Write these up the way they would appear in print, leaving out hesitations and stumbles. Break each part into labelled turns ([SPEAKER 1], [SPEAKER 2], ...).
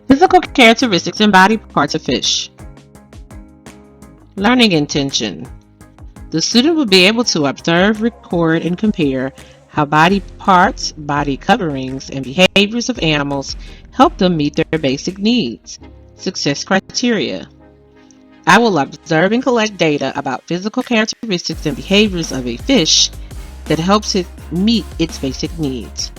[SPEAKER 1] Physical characteristics and body parts of fish. Learning intention. The student will be able to observe, record, and compare how body parts, body coverings, and behaviors of animals help them meet their basic needs. Success criteria. I will observe and collect data about physical characteristics and behaviors of a fish that helps it meet its basic needs.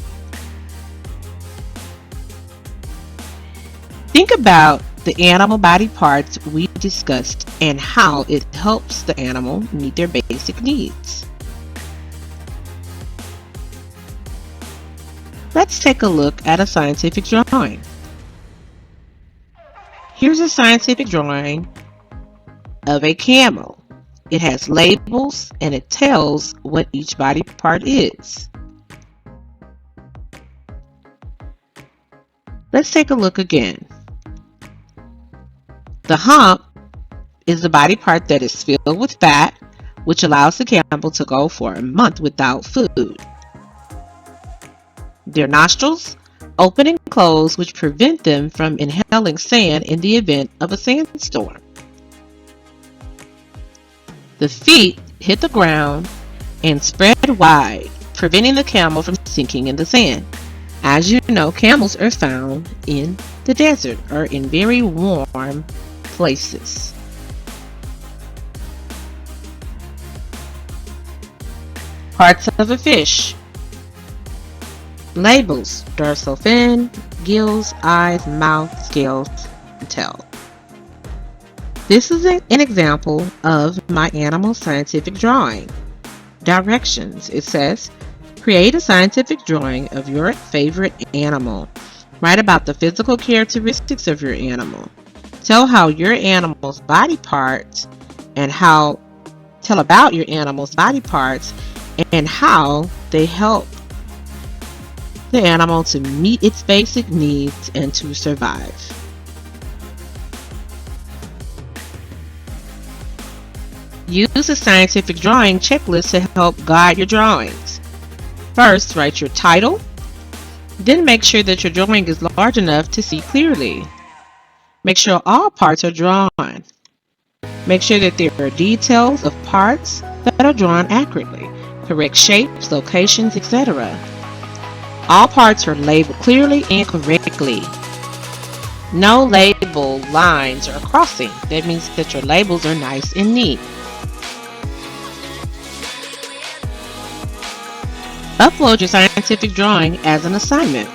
[SPEAKER 1] Think about the animal body parts we discussed and how it helps the animal meet their basic needs. Let's take a look at a scientific drawing. Here's a scientific drawing of a camel. It has labels and it tells what each body part is. Let's take a look again. The hump is the body part that is filled with fat, which allows the camel to go for a month without food. Their nostrils open and close, which prevent them from inhaling sand in the event of a sandstorm. The feet hit the ground and spread wide, preventing the camel from sinking in the sand. As you know, camels are found in the desert or in very warm places. Parts of a fish. Labels: dorsal fin, gills, eyes, mouth, scales, and tail. This is an example of my animal scientific drawing. Directions. It says, create a scientific drawing of your favorite animal. Write about the physical characteristics of your animal. Tell how your animal's body parts tell about your animal's body parts and how they help the animal to meet its basic needs and to survive. Use a scientific drawing checklist to help guide your drawings. First, write your title. Then make sure that your drawing is large enough to see clearly. Make sure all parts are drawn. Make sure that there are details of parts that are drawn accurately, correct shapes, locations, etc. All parts are labeled clearly and correctly. No label lines are crossing. That means that your labels are nice and neat. Upload your scientific drawing as an assignment.